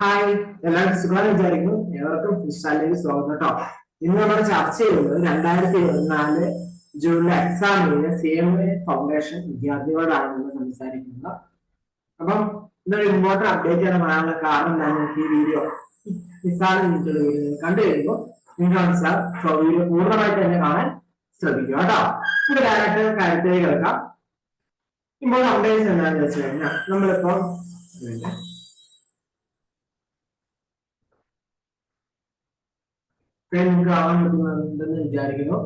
Hi, എല്ലാവർക്കും സുഖമായി വിചാരിക്കുന്നു. ഏവർക്കും ഫിഷാലിലേക്ക് സ്വാഗതം കേട്ടോ. ഇന്ന് നമ്മൾ ചർച്ച ചെയ്യുന്നത് 2024 ജൂണിലെ എക്സാം കഴിഞ്ഞ CMA ഫൗണ്ടേഷൻ വിദ്യാർത്ഥികളോടാണ് നമ്മൾ സംസാരിക്കുന്നത്. അപ്പം ഇന്നൊരു ഇമ്പോർട്ടന്റ് അപ്ഡേറ്റ് ആണ് പറയാനുള്ള കാരണം എന്താണെന്ന് ഈ വീഡിയോ കണ്ടു കഴിയുമ്പോൾ നിങ്ങൾക്ക് മനസ്സിലാവും. വീഡിയോ പൂർണ്ണമായിട്ട് തന്നെ കാണാൻ ശ്രദ്ധിക്കുക കേട്ടോ. ഇത് ഡയറക്റ്റ് കാര്യത്തിലേക്ക് കിടക്കാം. ഇപ്പോൾ അപ്ഡേറ്റ്സ് എന്താണെന്ന് വെച്ച് കഴിഞ്ഞാൽ നമ്മളിപ്പോ നിങ്ങൾക്ക് ആവാൻ പറ്റുന്നുണ്ടെന്ന് വിചാരിക്കുന്നു.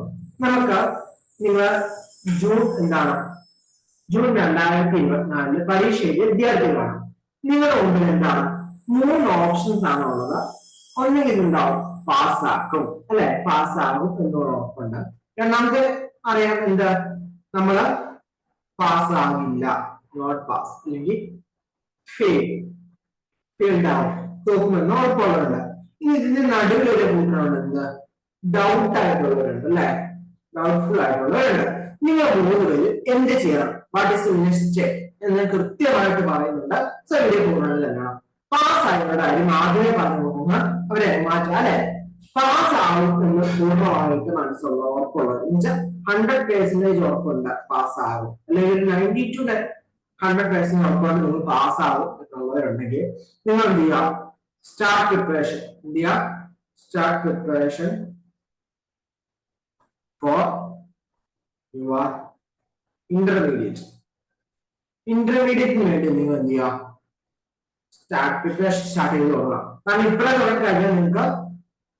നമുക്ക് നിങ്ങൾ ജൂൺ എന്താണ് ജൂൺ 2024 പരീക്ഷ എഴുതിയ വിദ്യാർത്ഥികളാണ്. നിങ്ങളുടെ മുമ്പിൽ എന്താണ് 3 ഓപ്ഷൻസ് ആണ് ഉള്ളത്. ഒന്നെങ്കിൽ ഉണ്ടാവും പാസ്സാക്കും, അല്ലെ, പാസ്സാകും എന്നുള്ള ഉറപ്പുണ്ട്. രണ്ടാമത്തെ അറിയാം എന്ത്, നമ്മള് പാസ്സാകില്ല, നോട്ട് പാസ്, അല്ലെങ്കിൽ ഫെയിൽ, ഫെയിൽഡ് ആവും, തോക്കുമെന്ന് ഉറപ്പുള്ളവരുണ്ട്. ഇനി ഇതിന്റെ നടുവിലൊരു കൂട്ടരുണ്ട്, എന്ത്, ഡൗട്ട് ആയിട്ടുള്ളവരുണ്ട്, അല്ലെ, ഡൗട്ട്ഫുൾ ആയിട്ടുള്ളവരുണ്ട്. നിങ്ങൾ 3 പേര് എന്ത് ചെയ്യണം, വാട്ട് ഈസ് നെക്സ്റ്റ് സ്റ്റെപ്പ് എന്ന് കൃത്യമായിട്ട് പറയുന്നുണ്ട്. സോ വീഡിയോ പൂർണ്ണമായിട്ട് തന്നെ പാസ് ആയവരുടെ കാര്യം ആദ്യമേ പറഞ്ഞു പോകുന്ന അവരെ മാറ്റാം, അല്ലെ. പാസ് ആവും എന്ന് പൂർണ്ണമായിട്ട് മനസ്സുള്ള ഉറപ്പുള്ളത് എന്ന് വെച്ചാൽ 100% ഉറപ്പുണ്ട് പാസ് ആകും, അല്ലെങ്കിൽ 90 to 100% ഉറപ്പുണ്ട് നിങ്ങൾ പാസ് ആകും എന്നുള്ളവരുണ്ടെങ്കിൽ നിങ്ങൾ എന്ത് ചെയ്യുക, start preparation. India, start preparation for your intermediate. Intermediate വേണ്ടി നിങ്ങൾ എന്ത് ചെയ്യുക, സ്റ്റാർട്ട് പ്രിപ്പറേഷൻ സ്റ്റാർട്ട് ചെയ്ത് തുടങ്ങാം. കാരണം ഇപ്പോഴേ തുടങ്ങി കഴിഞ്ഞാൽ നിങ്ങൾക്ക്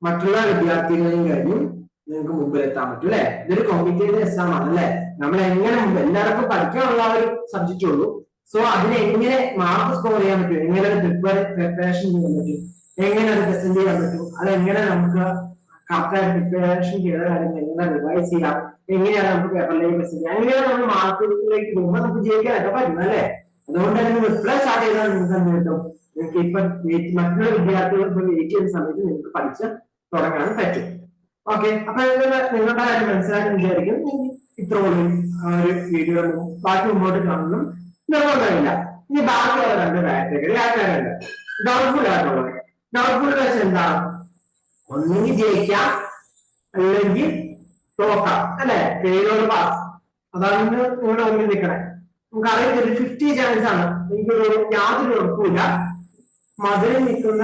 മറ്റുള്ള വിദ്യാർത്ഥികളെയും കഴിഞ്ഞും നിങ്ങൾക്ക് മുമ്പിൽ എത്താൻ പറ്റും, അല്ലെ. ഇതൊരു കോമ്പറ്റേറ്റീവ് എക്സാം ആണ്, അല്ലെ. നമ്മൾ എങ്ങനെ മുമ്പ് എല്ലാവർക്കും പഠിക്കാനുള്ള ഒരു സബ്ജക്റ്റ് ഉള്ളൂ. സോ അതിനെ എങ്ങനെ മാർക്ക് സ്കോർ ചെയ്യാൻ പറ്റും, എങ്ങനെ പ്രിപ്പറേഷൻ ചെയ്യാൻ പറ്റും, എങ്ങനെ അത് പ്രസന്റ് ചെയ്യാൻ പറ്റും, അതെങ്ങനെ നമുക്ക് കറക്റ്റായിട്ട് പ്രിപ്പറേഷൻ ചെയ്ത കാര്യങ്ങൾ എങ്ങനെ റിവൈസ് ചെയ്യാം, എങ്ങനെയാണ് നമുക്ക് പേപ്പറിലേക്ക് പ്രസന്റ് ചെയ്യാം, എങ്ങനെയാണ് നമ്മൾ മാർക്കിലേക്ക് പോകുമ്പോൾ നമുക്ക് ജയിക്കാനൊക്കെ പറ്റും, അല്ലെ. അതുകൊണ്ട് തന്നെ നിങ്ങൾ ഇപ്പോഴേ സ്റ്റാർട്ട് ചെയ്താൽ നിങ്ങൾക്ക് എന്ത് കിട്ടും, നിങ്ങൾക്ക് ഇപ്പൊ മറ്റുള്ള വിദ്യാർത്ഥികൾ ഇപ്പൊ വെയിറ്റ് ചെയ്യുന്ന സമയത്ത് നിങ്ങൾക്ക് പഠിച്ച് തുടങ്ങാൻ പറ്റും. ഓക്കെ, അപ്പൊ നിങ്ങളുടെ കാര്യം മനസ്സിലാക്കാൻ വിചാരിക്കും. ഇത്രയും ഒരു വീഡിയോ ബാക്കി മുമ്പോട്ട് കാണണം നിർബന്ധമില്ല. ഇനി ബാക്കിയുള്ള 2 കാറ്റഗറി ആൾക്കാരുണ്ട്. ഡൗട്ട്ഫുൾ ആയിട്ടുള്ളത്. ഡൗട്ട്ഫുൾ വെച്ച് എന്താണ്, ഒന്നെങ്കിൽ ജയിക്കാം അല്ലെങ്കിൽ തോക്കാം, അല്ലെ, ഫെയിലോട് പാസ്. അതാണ് നിങ്ങളുടെ മുമ്പിൽ നിൽക്കണേ. നമുക്ക് അറിയത്തില്ല, 50 ചാൻസ് ആണ്. എനിക്കൊരു യാതൊരു ഉറപ്പില്ല. മധുരം നിൽക്കുന്ന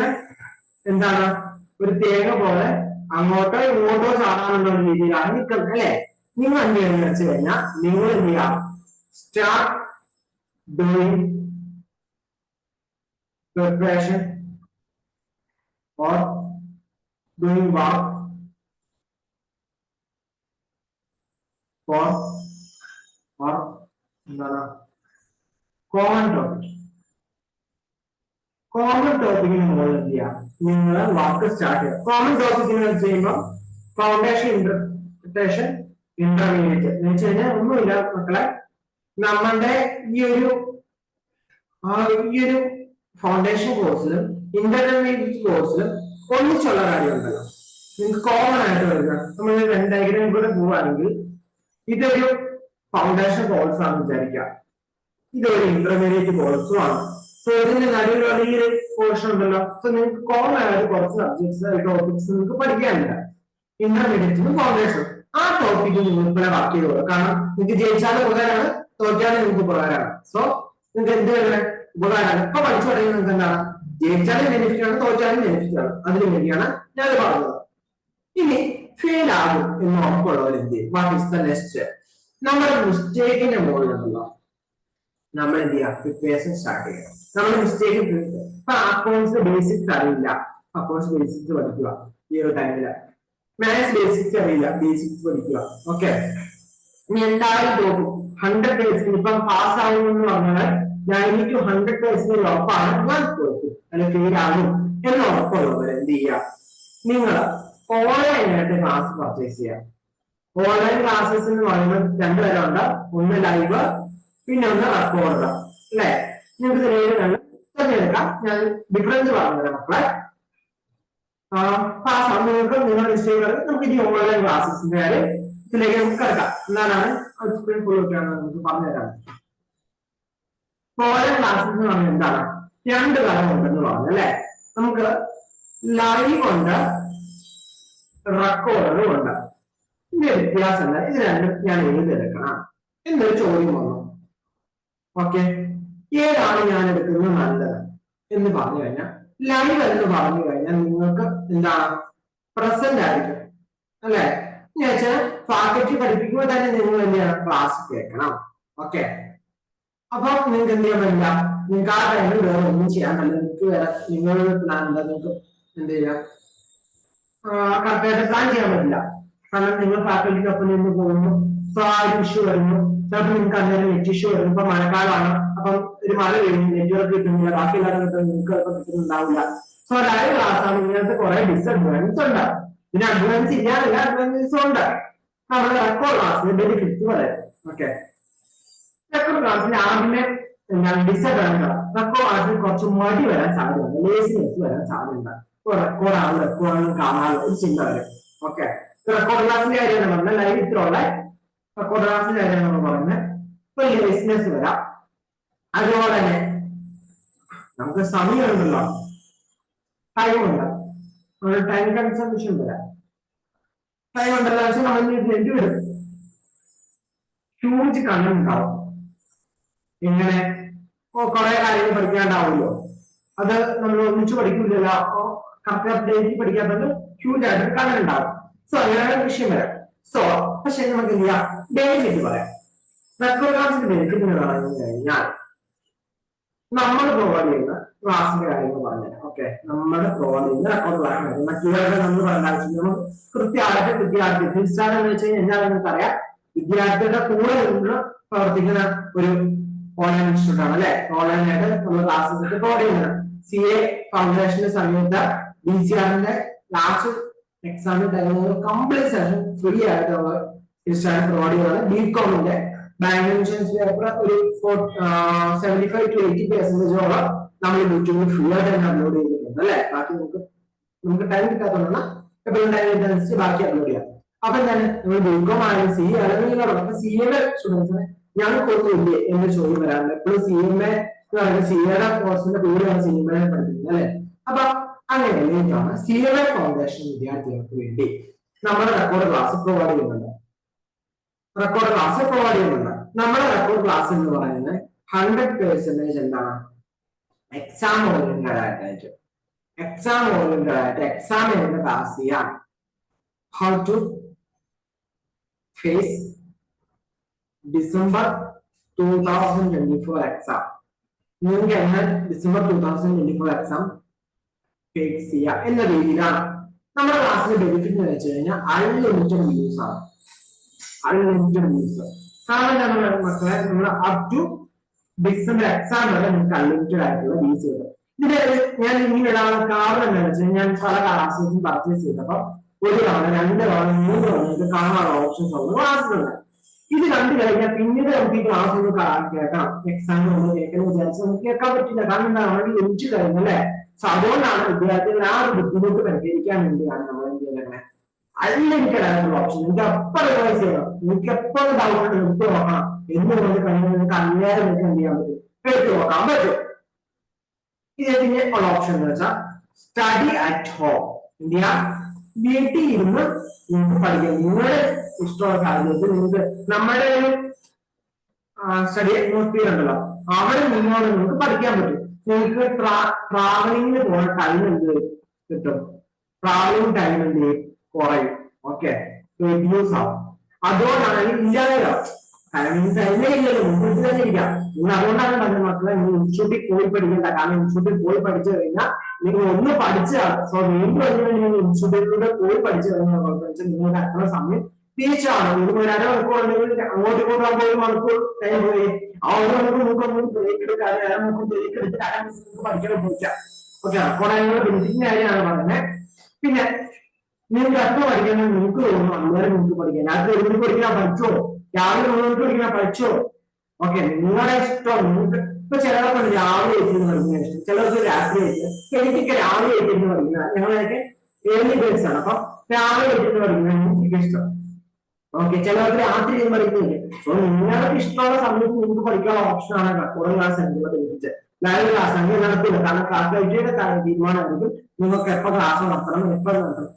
എന്താണ്, ഒരു തേങ്ങ പോലെ അങ്ങോട്ടോ ഇങ്ങോട്ടോ ചാടാനുള്ള രീതിയിലാണ് നിൽക്കുന്നത്, അല്ലെ. നിങ്ങൾ എന്ത് ചെയ്യുന്നത് വെച്ച് കഴിഞ്ഞാൽ നിങ്ങൾ എന്ത് ചെയ്യാം, start doing preparation or doing work for or common topic. Common ടോപ്പിക്കിന് മുകളിൽ എന്ത് ചെയ്യാം, നിങ്ങൾ വർക്ക് സ്റ്റാർട്ട് ചെയ്യുക. കോമൺ ടോപ്പിക്കിന് ചെയ്യുമ്പോൾ ഫൗണ്ടേഷൻ, ഇന്റർപ്രിട്ടേഷൻ, ഇന്റർമീഡിയറ്റ് എന്ന് വെച്ച് കഴിഞ്ഞാൽ ഒന്നുമില്ല മക്കളെ, നമ്മളുടെ ഈ ഒരു ഫൗണ്ടേഷൻ കോഴ്സിലും ഇന്റർമീഡിയറ്റ് കോഴ്സിലും ഒന്നിച്ചുള്ള കാര്യമുണ്ടല്ലോ. നിങ്ങൾക്ക് കോമൺ ആയിട്ട് വരിക. നമ്മൾ 2 ഡയഗ്രാം കൂടെ പോവുകയാണെങ്കിൽ ഇതൊരു ഫൗണ്ടേഷൻ കോഴ്സ് ആണെന്ന് വിചാരിക്കുക, ഇതൊരു ഇന്റർമീഡിയറ്റ് കോഴ്സും ആണ്. സോ ഇതിന്റെ നടുവിലുള്ള ഈ ഒരു പോർഷൻ ഉണ്ടല്ലോ. സോ നിങ്ങൾക്ക് കോമൺ ആയിട്ട് കുറച്ച് സബ്ജക്ട്സ്, ടോപ്പിക്സ് നിങ്ങൾക്ക് പഠിക്കാനില്ല. ഇന്റർമീഡിയറ്റിന് ഫൗണ്ടേഷൻ ആ ടോപ്പിക്ക് നിങ്ങൾ ഇവിടെ വർക്ക് ചെയ്തോളൂ. കാരണം നിങ്ങൾക്ക് ജയിച്ചാലും ഉപകാരമാണ്, തോറ്റാലും നിങ്ങൾക്ക് ഉപകാരമാണ്. സോ നിങ്ങൾക്ക് എന്ത് വേണം, ഉപകാരമാണ്. ഇപ്പൊ പഠിച്ചു തുടങ്ങി നിങ്ങൾക്ക് എന്താണ്, ജയിച്ചാലും ബെനിഫിറ്റ് ആണ്, തോറ്റാലും ബെനിഫിറ്റ് ആണ്. അതിനു വേണ്ടിയാണ് ഞാൻ പറഞ്ഞത്. ഇനി ഫെയിൽ ആകും എന്ന് ഉറപ്പുള്ളവർ എന്ത് ചെയ്യും, വാട്ട് ഈസ് ദ നെക്സ്റ്റ്. നമ്മുടെ മിസ്റ്റേക്കിന്റെ മുകളിലുണ്ടല്ലോ നമ്മൾ എന്ത് ചെയ്യാം, പ്രിപ്പറേഷൻ സ്റ്റാർട്ട് ചെയ്യാം. നമ്മുടെ മിസ്റ്റേക്ക് ഇപ്പൊ അക്കൗണ്ട്സ് ബേസിക്സ് അറിയില്ല, അക്കൗണ്ട്സ് ബേസിക്സ് പഠിക്കുക. ഈ ഒരു ടൈമില് മാത്സ് ബേസിക്സ് അറിയില്ല, ബേസിക്സ് പഠിക്കുക. ഓക്കെ, ഇനി എന്തായാലും തോക്കും 100%. ഇപ്പം പാസ് ആകുമെന്ന് പറഞ്ഞാൽ 90 to 100% ഉറപ്പാണ് ഞാൻ തോക്കും, അല്ലെങ്കിൽ ഫെയിൽ ആകും എന്ന് ഉറപ്പുള്ളവർ എന്ത് ചെയ്യുക, നിങ്ങൾ ഓൺലൈൻ ആയിട്ട് ക്ലാസ് പർച്ചേസ് ചെയ്യാം. ഓൺലൈൻ ക്ലാസ്സസ് എന്ന് പറയുമ്പോൾ 2 തരമുണ്ട്. ഒന്ന് ലൈവ്, പിന്നെ ഒന്ന് റെക്കോർഡ്, അല്ലെ. നിങ്ങൾക്ക് തിരഞ്ഞെടുക്കാം. ഞാൻ ഡിഫറൻസ് പറഞ്ഞുതരാം മക്കളെ. നിങ്ങൾക്ക് നിങ്ങളുടെ മിസ്റ്റേക്കുകൾ നമുക്ക് ഇനി ഓൺലൈൻ ക്ലാസ്സസിന്റെ ഇതിലേക്ക് നമുക്ക് കിടക്കാം. എന്താണ് ഫുൾ ഒക്കെയാണ് നമുക്ക് പറഞ്ഞുതരാം. ഓൺലൈൻ ക്ലാസ്സസ് എന്ന് പറഞ്ഞാൽ എന്താണ്, 2 തരം ഉണ്ടെന്ന് പറഞ്ഞു, അല്ലെ. നമുക്ക് ലൈവ് ഉണ്ട്, റെക്കോർഡറും ഉണ്ട്. ഇതിന്റെ വ്യത്യാസം എന്താ? ഇത് രണ്ടും ഞാൻ എഴുതിയെടുക്കണം എന്നൊരു ചോദ്യം വന്നു. ഓക്കെ, ഏതാണ് ഞാൻ എടുക്കുന്നത് നല്ലത് എന്ന് പറഞ്ഞു കഴിഞ്ഞാൽ, ലൈവ് എന്ന് പറഞ്ഞു കഴിഞ്ഞാൽ നിങ്ങൾക്ക് എന്താണ് പ്രസന്റ് ആയിരിക്കും അല്ലെ. എന്ന് വെച്ചാൽ ഫാക്കൽറ്റി പഠിപ്പിക്കുമ്പോൾ തന്നെ നിങ്ങൾ എന്താണ് ക്ലാസ് കേൾക്കണം. ഓക്കെ, അപ്പൊ നിങ്ങൾക്ക് എന്ത് ചെയ്യാൻ പറ്റില്ല, നിങ്ങൾക്ക് ആ ടൈമിൽ വേറെ ഒന്നും ചെയ്യാൻ പറ്റില്ല. നിങ്ങൾക്ക് വേറെ നിങ്ങളുടെ പ്ലാൻ എന്താ, നിങ്ങൾക്ക് എന്ത് ചെയ്യാം, കറക്റ്റായിട്ട് പ്ലാൻ ചെയ്യാൻ പറ്റില്ല. കാരണം നിങ്ങൾ ഫാക്കൽറ്റിക്കൊപ്പം നിന്ന് പോകുന്നു, ഇപ്പൊ ആ ഒരു ഇഷ്യൂ വരുന്നു, ചിലപ്പോൾ നിങ്ങൾക്ക് അന്നേരം നെറ്റ് ഇഷ്യൂ വരുന്നു. ഇപ്പൊ മഴക്കാലമാണ്, അപ്പം ഒരു മഴ വരുന്നു, നെറ്റ്വർക്ക് കിട്ടുന്നില്ല, ബാക്കി എല്ലാവരും നിങ്ങൾക്ക് ചിലപ്പോൾ കിട്ടുന്നുണ്ടാവില്ല. സോ ലൈവ് ക്ലാസ് ആണ്, ഇങ്ങനത്തെ കുറെ ഡിസ്അഡ്വാൻറ്റേജ് ഉണ്ട്. പിന്നെ അഡ്വാൻസ് ഇല്ലാതില്ല, അഡ്വാൻറ്റേജസ് ഉണ്ട്. നമ്മുടെ റെക്കോർഡ് ക്ലാസ്സിന് ബെനിഫിറ്റ് പറയാം. ഓക്കെ, റെക്കോർഡ് ക്ലാസ്സിൽ ആദ്യമേ എന്താണ് ഡിസഡ്വാൻറ്റേജ്, റെക്കോർഡ് ക്ലാസ്സിൽ കുറച്ച് മടി വരാൻ സാധ്യതയുണ്ട്, ലേസിനെസ് വരാൻ സാധ്യതയുണ്ട്. റെക്കോർഡാണ് കാണാനുള്ള ഒരു ചിന്ത വരും. ഓക്കെ, റെക്കോർഡ് ക്ലാസ്സിന്റെ കാര്യമാണ് പറഞ്ഞത്, ലൈവ് ഇത്രയുള്ള റെക്കോർഡ് ക്ലാസ്സിന്റെ കാര്യമാണ് പറയുന്നത്. ഇപ്പൊ ലേസിനെസ് വരാം. അതുപോലെ തന്നെ നമുക്ക് സമയമുണ്ടല്ലോ, ടൈമുണ്ട്, ടൈം കൺസംഷൻ വരാം. ടൈം ഉണ്ടല്ലോ വെച്ചാൽ നമ്മൾ നെറ്റ് വരും, ഹ്യൂജ് കണ്ടന്റ് ഉണ്ടാവും. ഇങ്ങനെ കുറെ കാര്യങ്ങൾ പഠിക്കാണ്ടാവുമല്ലോ, അത് നമ്മൾ ഒന്നിച്ച് പഠിക്കില്ലല്ലോ, കറക്റ്റ് പഠിക്കാത്തത് ഹ്യൂജ് ആയിട്ട് കണ്ടന്റ് ഉണ്ടാവും. സോ അങ്ങനെ വിഷയം വരാം. സോ പക്ഷെ നമുക്ക് എന്ത് ചെയ്യാം, ബെനിഫിറ്റ് പറയാം. റെക്കോർഡ് ക്ലാസിന്റെ ബെനിഫിറ്റ് എന്ന് പറഞ്ഞു കഴിഞ്ഞാൽ നമ്മൾ പ്രൊവൈഡ് ചെയ്യുന്ന ക്ലാസിന്റെ കാര്യങ്ങൾ പറഞ്ഞുതരാം. ഓക്കെ, നമ്മൾ പ്രൊവൈഡ് ചെയ്യുന്ന റെക്കോർഡ് ക്ലാസ് മറ്റുള്ളവരുടെ നമ്മൾ പറയേണ്ട ആവശ്യം, നമുക്ക് കൃത്യമായിട്ട് വിദ്യാർത്ഥി തീർച്ചയായിട്ടും എന്ന് വെച്ച് കഴിഞ്ഞാൽ എന്താ നമുക്കറിയാം, വിദ്യാർത്ഥികളുടെ കൂടെ നിന്ന് പ്രവർത്തിക്കുന്ന ഒരു ഓൺലൈൻ ഇൻസ്റ്റിറ്റ്യൂട്ട് ആണ് അല്ലെ. ഓൺലൈനായിട്ട് നമ്മൾ ക്ലാസ്സസ് പ്രൊവൈഡ് ചെയ്യുന്നത്. CA ഫൗണ്ടേഷന്റെ സമയത്ത് DCRന്റെ ലാസ്റ്റ് എക്സാമിന് തരുന്നത് കംപ്ലീറ്റ് സെഷൻ ഫ്രീ ആയിട്ട് നമ്മൾ ഇൻസ്റ്റിറ്റ്യൂട്ട് പ്രൊവൈഡ് ചെയ്യുന്നത്. ബികോമിന്റെ ബാങ്ക് ഇൻഷുറൻസ് പേപ്പർ ഒരു 75 to 80% നമ്മൾ യൂട്യൂബിൽ ഫ്രീ ആയിട്ട് തന്നെ അപ്ലോഡ് ചെയ്തിട്ടുണ്ട് അല്ലെ. ബാക്കി നമുക്ക് ടൈം കിട്ടാത്തതുകൊണ്ടാണ് എപ്പോഴും ടൈം കിട്ടുന്ന ബാക്കി അപ്ലോഡ് ചെയ്യാം. അപ്പൊ എന്താണ് നമ്മൾ ബികോം ആയാലും CA അല്ലെങ്കിൽ CA സ്റ്റുഡൻസിന് ഞങ്ങൾക്കൊന്നുമില്ലേ എന്ന് ചോദ്യം വരാറുണ്ട്. എപ്പോഴും CMA എന്ന് പറയുന്നത് CAയുടെ കോഴ്സിന്റെ പേരാണ് CMA പഠിപ്പിക്കുന്നത് അല്ലെ. അപ്പൊ അങ്ങനെയാണ് CMA ഫൗണ്ടേഷൻ വിദ്യാർത്ഥികൾക്ക് വേണ്ടി നമ്മുടെ റെക്കോർഡ് ക്ലാസ് പ്രൊവൈഡ് ചെയ്യുന്നുണ്ട്. നമ്മുടെ റെക്കോർഡ് ക്ലാസ് എന്ന് പറയുന്നത് 100% എന്താണ്, എക്സാം ഓറിയന്റഡ് ആയിട്ട് എക്സാം എഴുതുന്ന ക്ലാസ് ചെയ്യാം. How to face December 2024 exam. നിങ്ങൾക്ക് എങ്ങനെ ഡിസംബർ 2024 എക്സാം ഫേസ് ചെയ്യാം എന്ന രീതിയിലാണ് നമ്മുടെ ക്ലാസ്സിന്റെ ബെനിഫിറ്റ് എന്ന് വെച്ച് കഴിഞ്ഞാൽ അൺലിമിറ്റഡ് വ്യൂസ് ആണ്. കാരണം മക്കളെ നമ്മൾ അപ് ടു ഡിസംബർ എക്സാം വരെ നിങ്ങൾക്ക് അൺലിമിറ്റഡ് ആയിട്ടുള്ള വ്യൂസ് കിട്ടും. ഇതിന് ഞാൻ ഇങ്ങനെ ഇടാനുള്ള കാരണം എന്താണെന്ന് വെച്ചാൽ ഞാൻ പല ക്ലാസ്സും പർച്ചേസ് ചെയ്തപ്പോൾ ഒരു തവണ 2 തവണ 3 തവണ നിങ്ങൾക്ക് കാണാനുള്ള ഓപ്ഷൻസ് ഉള്ള ക്ലാസ്സുകളുണ്ട്. ഇത് കണ്ടു കഴിഞ്ഞാൽ പിന്നീട് നമുക്ക് ഈ ക്ലാസ് ഒന്ന് കേൾക്കാം, എക്സാം നമ്മൾ കേൾക്കണം വിചാരിച്ച് നമുക്ക് കേൾക്കാൻ പറ്റില്ല. കാരണം എന്താ, നമ്മൾ ലഭിച്ചു കഴിഞ്ഞു അല്ലെ. സോ അതുകൊണ്ടാണ് വിദ്യാർത്ഥികൾ ആ ഒരു ബുദ്ധിമുട്ട് പരിഹരിക്കാൻ വേണ്ടിയാണ് നമ്മൾ എന്ത് ചെയ്യുന്നത്, അൺലിമിറ്റഡ് ആയിട്ടുള്ള ഓപ്ഷൻ. നിങ്ങൾക്ക് എപ്പോൾ റിവൈസ് ചെയ്യണം, നിങ്ങൾക്ക് എപ്പോഴും ഡൗട്ട് എടുത്ത് നോക്കണം എന്ന് കൊണ്ട് കഴിഞ്ഞാൽ നിങ്ങൾക്ക് അന്നേരം നിങ്ങൾക്ക് എന്ത് ചെയ്യാൻ പറ്റും, എടുത്തു നോക്കാൻ പറ്റും. ഇതിന്റെ ഉള്ള ഓപ്ഷൻ എന്ന് വെച്ചാൽ സ്റ്റഡി അറ്റ് ഹോം. ഇന്ത്യ വീട്ടിൽ ഇരുന്ന് നിങ്ങൾക്ക് പഠിക്കാം. നിങ്ങളുടെ ഇഷ്ടമുള്ള സാഹചര്യത്തിൽ നിങ്ങൾക്ക് നമ്മുടെ ഒരു സ്റ്റഡി അറ്റ്മോസ്ഫിയർ ഉണ്ടല്ലോ, അവിടെ നിന്നോട് നിങ്ങൾക്ക് പഠിക്കാൻ പറ്റും. നിങ്ങൾക്ക് ട്രാവലിംഗിന് പോകുന്ന ടൈം എന്ത് കിട്ടും, ട്രാവലിംഗ് ടൈം എന്ത് കുറയും. ഓക്കെ, റെഡ്യൂസ് ആവും. അതുകൊണ്ടാണ് ഇല്ലാതെയാവും. ഇല്ലല്ലോ, മുൻകൂട്ടി തന്നെ ഇരിക്കാം. നിങ്ങൾ അതുകൊണ്ടാണ് പറഞ്ഞ മക്കളെ നിങ്ങൾ ഇൻസ്റ്റിറ്റ്യൂട്ടിൽ പോയി പഠിക്കേണ്ട. കാരണം ഇൻസ്റ്റിറ്റ്യൂട്ടിൽ പോയി പഠിച്ചു കഴിഞ്ഞാൽ നിങ്ങൾ ഒന്ന് പഠിച്ചാൽ, സോ വീണ്ടും അതിനുവേണ്ടി നിങ്ങൾ ഇൻസ്റ്റിറ്റ്യൂട്ടിലൂടെ പോയി പഠിച്ചു കഴിഞ്ഞാൽ നിങ്ങൾക്ക് അത്ര സമയം തിരിച്ചാണ്. നിങ്ങൾക്ക് ഒരു അരമണിക്കൂർ ഉണ്ടെങ്കിൽ അങ്ങോട്ട് ഇങ്ങോട്ടാകുമ്പോൾ 1 മണിക്കൂർ ടൈം പോയി. ആ 1 മണിക്കൂർ നമുക്ക് ബ്രേക്ക് എടുക്കാതെ അരമണിക്കൂർ ബ്രേക്ക് എടുത്തിട്ട് അരമണിക്കൂർ പഠിക്കണം പോയിക്കാം. ഓക്കെ, അപ്പോൾ അതിനുള്ള ബെനിഫിറ്റിന്റെ കാര്യമാണ് പറയുന്നത്. പിന്നെ നിങ്ങൾക്ക് എത്ര പഠിക്കണം നിങ്ങൾക്ക് തോന്നുന്നു അന്നേരം നിങ്ങൾക്ക് പഠിക്കാം. രാത്രി 1 മണിക്ക് പഠിക്കാൻ പഠിച്ചോ, രാവിലെ 3 മണിക്ക് പഠിക്കാൻ പഠിച്ചോ. ഓക്കെ, നിങ്ങളുടെ ഇഷ്ടം. നിങ്ങൾക്ക് ഇപ്പൊ ചിലർക്ക് രാവിലെ എത്തിന്ന് പഠിക്കുന്ന ഇഷ്ടം, ചിലർക്ക് രാത്രി എത്തി. എനിക്കൊക്കെ രാവിലെ എത്തിന്ന് പഠിക്കുന്ന, ഞങ്ങളൊക്കെ ഏർലി ബേഴ്സ് ആണ്. അപ്പൊ രാവിലെ എത്തിന്ന് പഠിക്കുന്ന എനിക്ക് ഇഷ്ടം. ഓക്കെ, ചിലർക്ക് രാത്രി പഠിക്കുന്നില്ല. സോ നിങ്ങൾക്ക് ഇഷ്ടമുള്ള സമയത്ത് നിങ്ങൾക്ക് പഠിക്കാനുള്ള ഓപ്ഷനാണ് റെക്കോർഡിംഗ് ക്ലാസ് എന്നുള്ള ബെനിഫിറ്റ്. ലൈവ് ക്ലാസ് ആണെങ്കിൽ നടത്തില്ല. കാരണം ഫാക്കൽറ്റിയുടെ തീരുമാനമായിരിക്കും നിങ്ങൾക്ക് എപ്പോൾ ക്ലാസ് നടത്തണം, എപ്പോൾ നടത്തണം.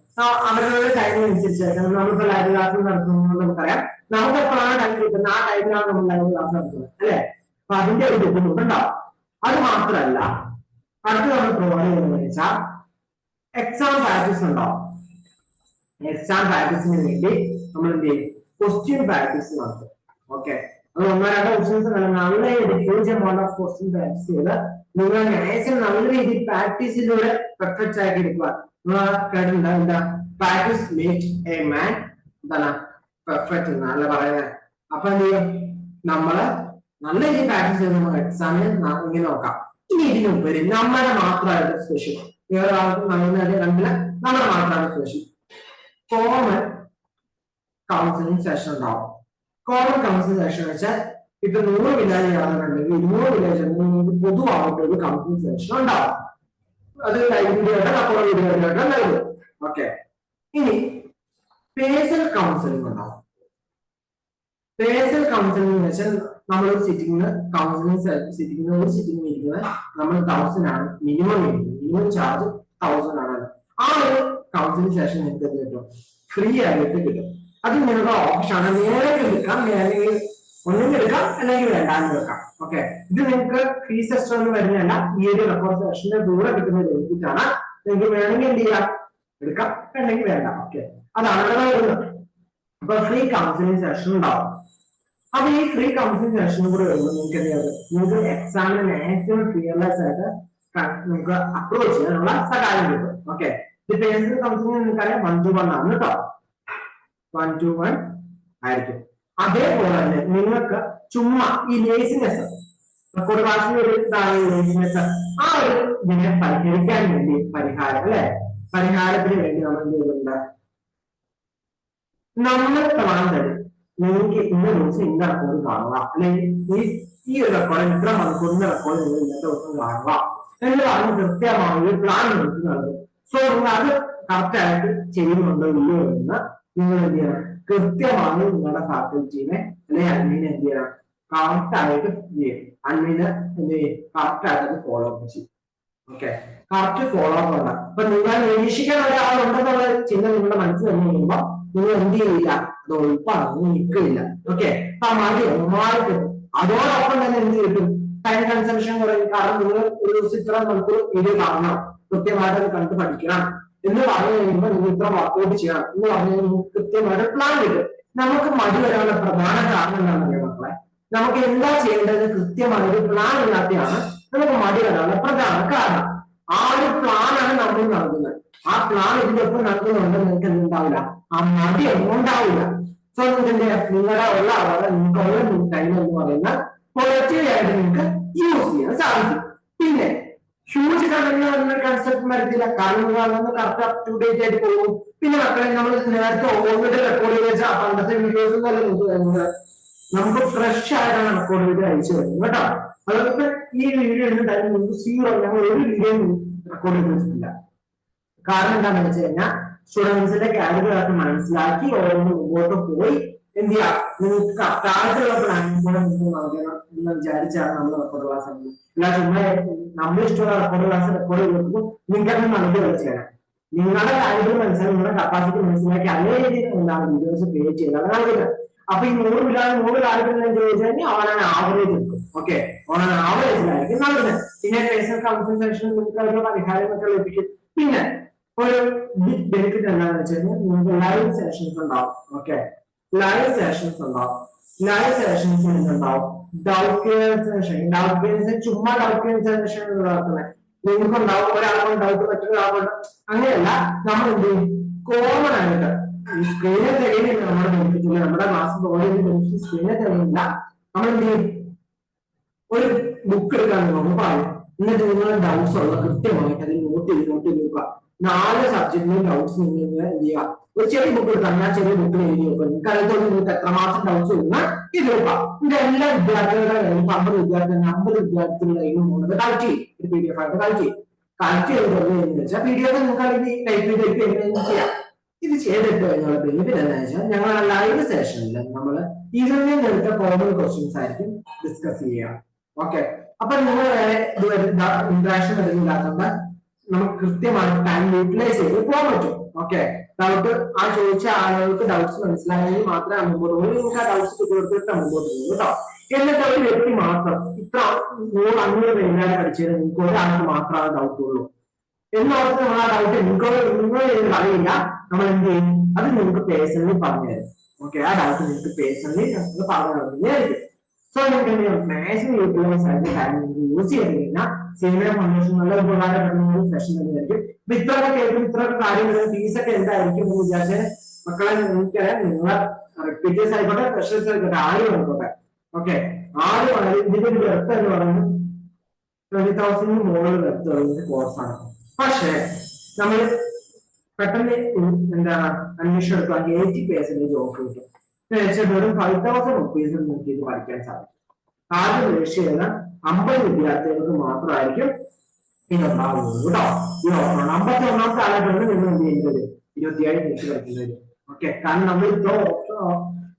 അവരുടെ ടൈമിന് അനുസരിച്ചായിരിക്കും. നമ്മളിപ്പോ ലൈവ് ക്ലാസ് നടത്തുന്നത് നമുക്കറിയാം. നമുക്ക് എപ്പോഴാണ് ടൈം കിട്ടുന്നത് ആ ടൈമിലാണ് നമ്മൾ ലൈവ് ക്ലാസ് നടത്തുന്നത് അല്ലെ. അപ്പൊ അതിന്റെ ഒരു ബുദ്ധിമുട്ടുണ്ടാവും. അത് മാത്രമല്ല അടുത്ത് നമ്മൾ പ്രൊവൈഡ് ചെയ്യുന്നത് വെച്ചാൽ എക്സാം പ്രാക്ടീസ് ഉണ്ടാവും. എക്സാം പ്രാക്ടീസിന് വേണ്ടി നമ്മൾ എന്ത് ചെയ്യും, ക്വസ്റ്റ്യൻ പ്രാക്ടീസ് നടത്തും. ഓക്കെ, അത് ഒന്നോ രണ്ടോ ക്വസ്റ്റ്യൻസ് നല്ല huge amount of question practice ചെയ്ത് നിങ്ങൾ മാത്സിൽ നല്ല രീതിയിൽ പ്രാക്ടീസിലൂടെ പെർഫെക്റ്റ് ആക്കി എടുക്കുക. നിങ്ങൾ കേട്ടിട്ടുണ്ടോ എന്താ, പ്രാക്ടീസ് മേക്ക് എ മാൻ എന്താണ് പെർഫെക്റ്റ് എന്നല്ല പറയുന്നത്. അപ്പൊ എന്ത് ചെയ്യും, നമ്മള് നല്ല രീതിയിൽ പ്രാക്ടീസ് ചെയ്ത് നമ്മൾ എക്സാമിന് ഇങ്ങനെ നോക്കാം. ഇനി ഇതിനുപരി നമ്മുടെ മാത്രമായിട്ട് സ്പെഷ്യൽ, വേറെ ആൾക്കും നന്നായിട്ട് കണ്ടില്ല, നമ്മുടെ മാത്രമാണ് സ്പെഷ്യൽ കോമൺ കൗൺസിലിംഗ് സെഷൻ ഉണ്ടാവും. കോമൺ കൗൺസിലിംഗ് സെഷൻ വെച്ചാൽ ഇപ്പൊ 100 വില്ലേജ് ആണെന്നുണ്ടെങ്കിൽ 200 വില്ലേജ് പൊതുവായിട്ട് ഒരു കൗൺസിലിംഗ് സെഷൻ ഉണ്ടാവും. അത് ലൈവ് വീഡിയോ ആയിട്ട് അപ്പുറം വീഡിയോ ആയിട്ട് നൽകും. ഓക്കെ, ഇനി പേഴ്സണൽ കൗൺസിലിംഗ് ഉണ്ടാവും. പേഴ്സണൽ കൗൺസിലിംഗ് എന്ന് വെച്ചാൽ നമ്മളൊരു സിറ്റിംഗ് കൗൺസിലിംഗ് സിറ്റിംഗ് ഒരു സിറ്റിംഗ് ഇരിക്കുന്നത് നമ്മൾ 1000 ആണ് മിനിമം ചാർജ് 1000 ആണ്. ആ ഒരു കൗൺസിലിംഗ് സെഷൻ നിങ്ങൾക്ക് കിട്ടും, ഫ്രീ ആയിട്ട് കിട്ടും. അത് നിങ്ങളുടെ ഓപ്ഷൻ ആണ്, നേരെ എടുക്കാം, അല്ലെങ്കിൽ ഒന്നും എടുക്കാം, അല്ലെങ്കിൽ വേണ്ടാന്ന് വെക്കാം. ഓക്കെ, ഇത് നിങ്ങൾക്ക് ഫീസ് എക്സ്ട്രാ ഒന്നും വരുന്നതല്ല. ഈ ഒരു റെക്കോർഡ് സെഷന്റെ ദൂരെ കിട്ടുന്ന ബെനിഫിറ്റ് ആണ്. നിങ്ങൾക്ക് വേണമെങ്കിൽ എന്ത് ചെയ്യാം, എടുക്കാം, വേണമെങ്കിൽ വേണ്ട. ഓക്കെ, അതാണ് വരുന്നത്. അപ്പൊ ഫ്രീ കൗൺസിലിംഗ് സെഷൻ ഉണ്ടാവും. അപ്പൊ ഈ ഫ്രീ കൗൺസിലിംഗ് സെഷനും കൂടെ വരുമ്പോൾ നിങ്ങൾക്ക് എന്ത് ചെയ്യാം, നിങ്ങൾക്ക് എക്സാമിന് മാക്സിമം ഫിയർലെസ് ആയിട്ട് നമുക്ക് അപ്രോച്ച് ചെയ്യാനുള്ള സഹായം കിട്ടും. ഓക്കെ, ഇത് പേഴ്സണൽ കൗൺസിലിംഗ് നിങ്ങൾക്കറിയാം 1 to 1 ആണ് കേട്ടോ, 1 to 1 ആയിരിക്കും. അതേപോലെ തന്നെ നിങ്ങൾക്ക് ചുമ്മാ ഈ ലേസിനെസ് റെക്കോർഡ് ക്ലാസ്സിൽ ഒരു ലേസിനെസ് ആ ഒരു ഇതിനെ പരിഹരിക്കാൻ വേണ്ടി പരിഹാരം അല്ലെ, പരിഹാരത്തിന് വേണ്ടി നമ്മൾ എന്ത് ചെയ്യുന്നുണ്ട്, നമ്മൾ പ്ലാൻ തരും. നിങ്ങൾക്ക് ഇന്ന ദിവസം ഇന്ന റെക്കോർഡ് കാണുക, അല്ലെങ്കിൽ ഈ ഒരു റെക്കോർഡ് ഇത്ര മണിക്കൂറിന്റെ റെക്കോർഡ് നിങ്ങൾ ഇന്നത്തെ ദിവസം കാണുക എന്ന് പറഞ്ഞ് കൃത്യമായ ഒരു പ്ലാൻ നിങ്ങൾക്ക് നൽകും. സോ നിങ്ങൾ അത് കറക്റ്റ് ആയിട്ട് ചെയ്യുന്നുണ്ടോ ഇല്ലയോ എന്ന് നിങ്ങൾ എന്ത് ചെയ്യണം, കൃത്യമായി നിങ്ങളുടെ ഫാക്കൽറ്റീനെ അല്ലെങ്കിൽ അഡ്മിനെ എന്ത് ചെയ്യണം, കറക്റ്റ് ആയിട്ട് ചെയ്യും. അഡ്മിന് എന്ത് ചെയ്യും, കറക്റ്റ് ആയിട്ട് ഫോളോ അപ്പ് ചെയ്യും. ഓക്കെ, കറക്റ്റ് ഫോളോ അപ്പ് ഉണ്ട്. അപ്പൊ നിങ്ങൾ നിരീക്ഷിക്കാൻ ഒരാളുണ്ടെന്നുള്ള ചിന്ത നിങ്ങളുടെ മനസ്സിൽ വന്നു കഴിയുമ്പോൾ നിങ്ങൾ എന്ത് ചെയ്യില്ല, അത് ഉൾപ്പാടുന്നു നിൽക്കില്ല. ഓക്കെ, അപ്പൊ മതി ഒന്നായിട്ട് അതോടൊപ്പം തന്നെ എന്ത് കിട്ടും, ടൈം കൺസംഷൻ കുറയും. കാരണം നിങ്ങൾ ഒരു ദിവസം ഇത്ര നമുക്ക് വീഡിയോ കാണണം, കൃത്യമായിട്ട് അത് കണ്ട് പഠിക്കണം എന്ന് പറഞ്ഞു കഴിയുമ്പോൾ നിങ്ങൾ ഇത്ര വർക്ക്ഔട്ട് ചെയ്യണം എന്ന് പറഞ്ഞു കഴിഞ്ഞാൽ കൃത്യമായിട്ട് പ്ലാൻ കിട്ടും. നമുക്ക് മടി വരാനുള്ള പ്രധാന കാരണം എന്താണെന്ന് അറിയാം മക്കളെ, നമുക്ക് എന്താ ചെയ്യേണ്ടത് കൃത്യമായ ഒരു പ്ലാൻ ഇല്ലാത്തതാണ് നമുക്ക് മടി വരാനുള്ള പ്രധാന കാരണം. ആ ഒരു പ്ലാനാണ് നമ്മൾ നൽകുന്നത്. ആ പ്ലാൻ ഇതിന്റെ ഒപ്പം നൽകുന്നുണ്ട്, നിങ്ങൾക്ക് എന്തുണ്ടാവില്ല, ആ മടി ഒന്നും ഉണ്ടാവില്ല. സോ നിങ്ങൾക്ക് നിങ്ങളുടെ ഉള്ള അവരെ നിങ്ങൾക്കുള്ള ടൈം എന്ന് പറയുന്ന പോസിറ്റീവ് ആയിട്ട് നിങ്ങൾക്ക് യൂസ് ചെയ്യാൻ സാധിക്കും. പിന്നെ ഹ്യൂജ് കണ്ടന്റ് കൺസെപ്റ്റ് വരത്തില്ല, കാരണം കറക്റ്റ് അപ് ടു ഡേറ്റ് ആയിട്ട് പോകും. പിന്നെ മക്കളെ നമ്മൾ നേരത്തെ ഓൾറെഡി റെക്കോർഡ് ചെയ്ത് വെച്ചാൽ പണ്ടത്തെ വീഡിയോസ് നമുക്ക് ഫ്രഷ് ആയിട്ടാണ് റെക്കോർഡ് ചെയ്ത് അയച്ചു വരുന്നത് കേട്ടോ. അതുകൊണ്ട് ഈ വീഡിയോ എടുത്ത ടൈം നിങ്ങൾക്ക് 0 ഞങ്ങൾ ഒരു വീഡിയോ റെക്കോർഡ് ചെയ്ത് വെച്ചിട്ടില്ല. കാരണം എന്താണെന്ന് വെച്ച് കഴിഞ്ഞാൽ സ്റ്റുഡൻസിന്റെ കാര്യങ്ങളൊക്കെ മനസ്സിലാക്കി ഓരോന്ന് മുമ്പോട്ട് പോയി എന്ത് ചെയ്യാം, നിങ്ങൾക്ക് കറക്റ്റായിട്ടുള്ള പ്ലാനിങ് കൂടെ നിങ്ങൾക്ക് നൽകണം എന്ന് വിചാരിച്ചാണ് നമ്മൾ റെക്കോർഡ് ക്ലാസ് ചെയ്യുന്നത്. അല്ല ചുമ്മാ നമ്മൾ ഇഷ്ടമുള്ള റെക്കോർഡ് ക്ലാസ് റെക്കോർഡ് ചെയ്തപ്പോൾ നിങ്ങൾക്ക് അത് നൽകുക ചെയ്യണം. നിങ്ങളുടെ കാര്യങ്ങൾ മനസ്സിലാക്കി നിങ്ങളുടെ കപ്പാസിറ്റി മനസ്സിലാക്കി അതേ രീതിയിൽ എന്താണ് വീഡിയോസ് ക്രിയേറ്റ് ചെയ്താണ് നൽകുന്നത്. അപ്പൊ ഈ 100 ഇല്ലാതെ 100 കാര്യങ്ങൾ ചോദിച്ചു കഴിഞ്ഞാൽ അവനാണ് ആവറേജ് എടുക്കും. ഓക്കെ, അവനാണ് ആവറേജിലായിരിക്കും നൽകുന്നത്. പിന്നെ പേഴ്സണൽ കൺസൾട്ടേഷൻ നിങ്ങൾക്ക് പരിഹാരമൊക്കെ ലഭിക്കും. പിന്നെ ഒരു ബിഗ് ബെനിഫിറ്റ് എന്താണെന്ന് വെച്ച് കഴിഞ്ഞാൽ നിങ്ങൾക്ക് ലൈവ് സെഷൻസ് ഉണ്ടാവും. ഓക്കെ, ലൈവ് സെഷൻസ് ഉണ്ടാവും. ലൈവ് സെഷൻസ് ഉണ്ടാവും. Doubt clear session, doubt clear ചുമ്മാ ഡൗട്ട് ക്ലിയർ സെഷൻ നടത്തുന്നത് നിങ്ങൾക്ക് ഉണ്ടാവും. ഒരാൾക്കും ഡൗട്ട് മറ്റൊരാൾക്കുണ്ട്, അങ്ങനെയല്ല. നമ്മൾ എന്ത് ചെയ്യും, കോമൺ ആയിട്ട് ഈ സ്ക്രീനെ തെളിയില്ല. നമ്മുടെ ബെനിഫിറ്റില്ല, നമ്മുടെ ക്ലാസ് ഓരോ ബെനിഫിറ്റ് സ്ക്രീനെ തെളിയില്ല. നമ്മൾ എന്ത് ചെയ്യും, ഒരു ബുക്ക് എടുക്കാൻ നമ്മൾ പറയും. എന്നിട്ട് നിങ്ങളുടെ ഡൗട്ട്സ് ഉള്ള കൃത്യമായിട്ട് അതിൽ നോട്ട് ചെയ്ത് നോക്കുക. 4 സബ്ജക്റ്റിലും ഡൗട്ട്സ് നിങ്ങൾ എന്ത് ചെയ്യുക, ഒരു ചെറിയ ബുക്ക് എടുക്കാം. ഞാൻ ചെറിയ ബുക്കിൽ എഴുതി നോക്കുക. നിങ്ങൾക്ക് അറിയത്തോളം നിങ്ങൾക്ക് എത്രമാത്രം ഡൗട്ട്സ് വരുന്ന ഇത് നോക്കാം. ഇതിന്റെ എല്ലാ വിദ്യാർത്ഥികളുടെ കയ്യിലും 50 വിദ്യാർത്ഥികൾ 50 വിദ്യാർത്ഥികളുടെ കയ്യിലും പോകുന്നത് കളക്ട് ചെയ്യും. ഒരു PDF ആയിട്ട് കളക്ട് ചെയ്ത് വെച്ചാൽ PDF നിങ്ങൾക്ക് അല്ലെങ്കിൽ ടൈപ്പ് ചെയ്ത് എങ്ങനെയും ചെയ്യാം. ഇത് ചെയ്തിട്ട് കഴിഞ്ഞാൽ ബെനിഫിറ്റ് എന്താണെന്ന് വെച്ചാൽ ഞങ്ങൾ ലൈവ് സെഷനിൽ നമ്മൾ ഇതിൽ നിന്നെടുത്ത കോമൺ ക്വസ്റ്റ്യൻസ് ആയിരിക്കും ഡിസ്കസ് ചെയ്യുക. ഓക്കെ, അപ്പൊ നിങ്ങൾ ഇന്ററാക്ഷൻ വരുന്നില്ലാത്തതുകൊണ്ട് നമുക്ക് കൃത്യമായിട്ട് ടൈം യൂട്ടിലൈസ് ചെയ്ത് പോകാൻ പറ്റും. ഓക്കെ, ഡൗട്ട് ആ ചോദിച്ച ആളുകൾക്ക് ഡൗട്ട്സ് മനസ്സിലായെങ്കിൽ മാത്രമേ മുമ്പോട്ട് പോകും. നിങ്ങൾക്ക് ആ ഡൗട്ട്സ് കൊടുത്തിട്ട് മുമ്പോട്ട് പോകും കേട്ടോ. എന്നിട്ട് ഒരു വ്യക്തി മാത്രം ഇത്ര 100-500 പേരാണ് പഠിച്ചത്, നിങ്ങൾക്ക് ഒരാൾക്ക് മാത്രമാണ് ഡൗട്ട് ഉള്ളൂ എന്നോർത്ത് നമ്മൾ ആ ഡൗട്ട് നിങ്ങൾ അറിയില്ല, നമ്മൾ എന്ത് ചെയ്യും, അത് നിങ്ങൾക്ക് പേഴ്സണലി പറഞ്ഞു തരും. ഓക്കെ, ആ ഡൗട്ട് നിങ്ങൾക്ക് പേഴ്സണലി നമുക്ക് പറഞ്ഞു തരുന്നതായിരിക്കും. സോ നിങ്ങൾക്ക് മാക്സിമം യൂട്ടിലൈസ് ആയിട്ട് ടൈം യൂസ് ചെയ്ത് കഴിഞ്ഞാൽ സേവിയർ ഫൗണ്ടേഷൻ നല്ല ഉപകാരപ്പെടുന്ന ഒരു സെഷൻ തന്നെയായിരിക്കും. അപ്പൊ ഇത്രയൊക്കെ കേൾക്കും, ഇത്രയൊക്കെ കാര്യങ്ങൾ ഫീസൊക്കെ എന്തായിരിക്കും എന്ന് വിചാരിച്ചാൽ മക്കളെ എനിക്കറിയാം, നിങ്ങളെ റിപ്പീറ്റേഴ്സ് ആയിക്കോട്ടെ ഫ്രഷേഴ്സ് ആയിക്കോട്ടെ ആരും ആയിക്കോട്ടെ, ഓക്കെ, ആരും ഇതിന്റെ ഒരു വെർത്ത് എന്ന് പറയുന്നത് 20,000 മുകളിൽ വെർത്ത് പറയുന്ന കോഴ്സാണ്. പക്ഷേ നമ്മൾ പെട്ടെന്ന് എന്താണ് അന്വേഷണം എടുക്കുകയാണെങ്കിൽ 80% ഓഫ് കിട്ടും. വെറും 5,000 റുപ്പീസ് നോക്കിയിട്ട് പഠിക്കാൻ സാധിക്കും. ആദ്യം രജിസ്റ്റർ ചെയ്ത 50 വിദ്യാർത്ഥികൾക്ക് മാത്രമായിരിക്കും ഇതുണ്ടാവുള്ളൂ കേട്ടോ. ഈ ഓഫറാണ് 51ാമത്തെ കാലഘട്ടത്തിൽ നിങ്ങൾ എന്ത് ചെയ്യുന്നത് 27 മിനിറ്റ് പഠിക്കുന്നത്. ഓക്കെ, കാരണം നമ്മൾ ഇത്ര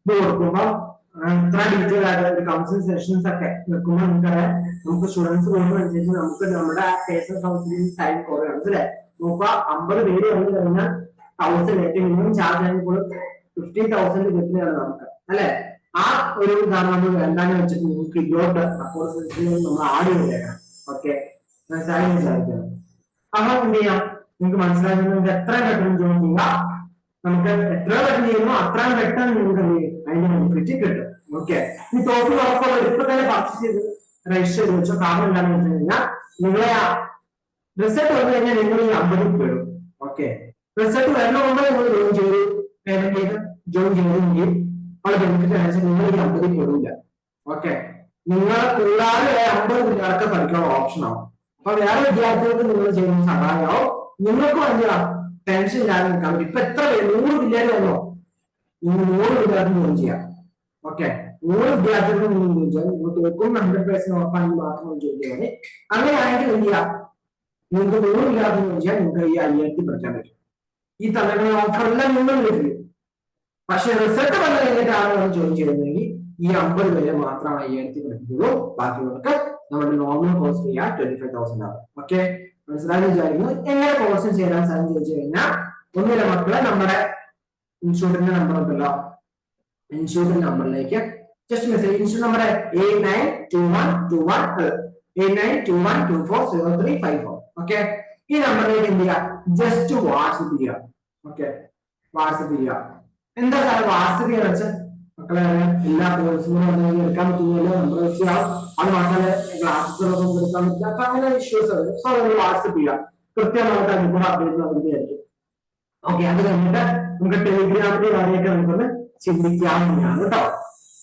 ഇത് കൊടുക്കുമ്പോൾ ഇത്ര ഡീറ്റെയിൽ ആയിട്ട് ഒരു കൗൺസിലിംഗ് സെഷൻസ് ഒക്കെ വെക്കുമ്പോൾ നമുക്കറിയാം, നമുക്ക് സ്റ്റുഡൻസ് പോകുന്നതനുസരിച്ച് നമുക്ക് നമ്മുടെ പേഴ്സണൽ കൗൺസിലിംഗ് ടൈം കുറയാണ് അല്ലേ. നോക്കുക, 50 പേര് വന്നു കഴിഞ്ഞാൽ 1000 ഏറ്റവും മിനിമം ചാർജ് ആണെങ്കിൽ 50,000 കിട്ടുന്നതാണ് നമുക്ക് അല്ലെ. ആ ഒരു ഇതാണ് നമ്മൾ എന്താണെന്ന് വെച്ചിട്ട് നിങ്ങൾക്ക് ഇങ്ങോട്ട് അപ്പോൾ നമ്മൾ ആഡ് ചെയ്തേക്കണം. ഓക്കെ, മനസ്സിലാക്കുന്നത്. അപ്പൊ എന്ത് ചെയ്യാം, നിങ്ങൾക്ക് മനസ്സിലാക്കുന്നത് എത്രയും പെട്ടെന്ന് ജോയിൻ ചെയ്യുക. നമുക്ക് എത്ര പെട്ടെന്ന് ചെയ്യുന്നു അത്രയും പെട്ടെന്ന് നിങ്ങൾക്ക് എന്ത് ചെയ്യും, അതിന്റെ ബെനിഫിറ്റ് കിട്ടും. ഓക്കെ, ഈ ടോപ്പിൽ ഉറപ്പുള്ള ഇപ്പൊ തന്നെ പർച്ചേസ് ചെയ്ത് രജിസ്റ്റർ ചെയ്ത് വെച്ചോ. കാരണം എന്താണെന്ന് വെച്ച് കഴിഞ്ഞാൽ നിങ്ങളെ റിസൾട്ട് വന്നു കഴിഞ്ഞാൽ നിങ്ങൾ ഈ 50 പെടും. ഓക്കെ, റിസൾട്ട് വരണമുമ്പ് നിങ്ങൾ ജോയിൻ ചെയ്ത് പേയ്മെന്റ് ചെയ്ത് ജോയിൻ ചെയ്തെങ്കിൽ അത് ബെനിഫിറ്റ് അനുസരിച്ച് നിങ്ങൾ ഈ 50 പെടില്ല. ഓക്കെ, നിങ്ങളെ കൂടാതെ 50 പിള്ളേർക്ക് പഠിക്കാനുള്ള ഓപ്ഷൻ ആവും. അപ്പൊ വേറെ വിദ്യാർത്ഥികൾക്ക് നിങ്ങൾ ചെയ്യുന്ന സഹായമാവും, നിങ്ങൾക്കും എന്താ ടെൻഷൻ ഇല്ലാതെ നിൽക്കാൻ പറ്റും. ഇപ്പൊ എത്ര 100 പിള്ളേർ വന്നോ, നിങ്ങൾ 100 വിദ്യാർത്ഥി ജോയിൻ ചെയ്യാം. ഓക്കെ, 100 വിദ്യാർത്ഥികൾ നിങ്ങൾ ജോയിൻ ചെയ്യാം. നിങ്ങൾ തോക്കും 100% ഉറപ്പാണെങ്കിൽ മാത്രം ജോയിൻ ചെയ്യാൻ. അങ്ങനെയാണെങ്കിൽ എന്ത് ചെയ്യാം, നിങ്ങൾക്ക് 100 വിദ്യാർത്ഥി ജോയിൻ ചെയ്യാൻ നിങ്ങൾക്ക് ഈ 5000 പഠിക്കാൻ പറ്റും. ഈ തലമുറ ഓഫറെല്ലാം നിങ്ങൾ വരില്ല. പക്ഷെ റിസൾട്ട് വന്നു കഴിഞ്ഞിട്ടാണ് നമ്മൾ ജോയിൻ ചെയ്യുന്നതെങ്കിൽ ഈ 50 പേരെ മാത്രമാണ് 5000 പഠിപ്പിക്കുള്ളൂ. ബാക്കിയുള്ളവർക്ക് നമ്മുടെ നോർമൽ കോഴ്സ് ചെയ്യാൻ 25,000 ആവും. ഓക്കെ, മനസ്സിലാക്കി വിചാരിക്കുന്നു. എങ്ങനെ കോഴ്സ് ചെയ്യാൻ സാധനം ചോദിച്ചു കഴിഞ്ഞാൽ ഒന്നിലെ മക്കളെ നമ്മുടെ ഇൻസ്റ്റിറ്റ്യൂട്ടിന്റെ നമ്പർ ഉണ്ടല്ലോ, ഇൻസ്റ്റിറ്റ്യൂട്ടിന്റെ നമ്പറിലേക്ക് just message, institute number 8921240354. Okay, ഈ നമ്പറിലേക്ക് എന്ത് ചെയ്യുക, ജസ്റ്റ് വാട്സ്ആപ്പ് ചെയ്യുക. ഓക്കെ, വാട്സ്ആപ്പ് ചെയ്യുക. എന്താ സാർ വാട്സ്ആപ്പ് ചെയ്യാന്ന് വെച്ചാൽ മക്കളെ എല്ലാ കോഴ്സുകളും എടുക്കാൻ പറ്റുന്നല്ലോ, നമ്പർ വെച്ചാൽ അത് മാത്രമല്ല ക്ലാസ്സുകളൊന്നും എടുക്കാൻ പറ്റില്ല. അപ്പൊ അങ്ങനെ ഇഷ്യൂസ് ഉണ്ട്. സോ നമ്മൾ വാട്സ്ആപ്പ് ചെയ്യുക, കൃത്യമായിട്ട് അതിന്റെ അപ്ഡേറ്റ് നൽകുന്നതായിരിക്കും. ഓക്കെ, അത് കഴിഞ്ഞിട്ട് നമുക്ക് ടെലിഗ്രാമിന്റെ കാര്യമൊക്കെ നമുക്കൊന്ന് ചിന്തിക്കാവുന്നതാണ് കേട്ടോ.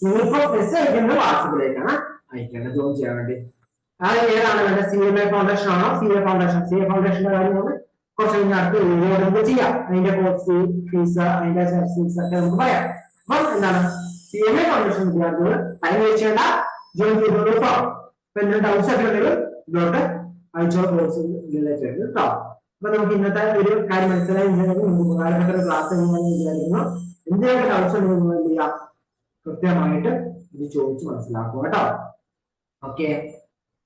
നിങ്ങളിപ്പോ മെസ്സേജ് അയക്കുന്നത് വാട്സപ്പിലേക്കാണ് അയക്കേണ്ടത് ജോയിൻ ചെയ്യാൻ വേണ്ടി. അത് ഏതാണ് വേണ്ടത്, CMA ഫൗണ്ടേഷൻ ആണോ? CA ഫൗണ്ടേഷന്റെ കാര്യമാണ് കുറച്ച് കഴിഞ്ഞ അടുത്ത് വീഡിയോ ചെയ്യാം. അതിന്റെ കോഴ്സ് ഫീസ്, അതിന്റെ ഫീസ് ഒക്കെ നമുക്ക് പറയാം. അപ്പൊ എന്താണ് CMA ഫൗണ്ടേഷൻ വിദ്യാർത്ഥികൾ ടൈം വെച്ചേണ്ട ജോയിൻ ചെയ്തോളൂ കേട്ടോ. അപ്പൊ എന്തെങ്കിലും ഡൗട്ട്സ് ഒക്കെ ഉണ്ടെങ്കിൽ ഇതോട്ട് അയച്ചോ, കോഴ്സ് റിലേറ്റഡ് കേട്ടോ. അപ്പൊ നമുക്ക് ഇന്നത്തെ ഒരു കാര്യം മനസ്സിലായി ഉപകാരപ്പെട്ട ക്ലാസ് വിചാരിക്കുന്നു. എന്തെങ്കിലും ഡൗട്ട്സ് ഉണ്ടെങ്കിൽ നിങ്ങൾ എന്ത് ചെയ്യാം, കൃത്യമായിട്ട് ഇത് ചോദിച്ച് മനസ്സിലാക്കുക കേട്ടോ. ഓക്കെ.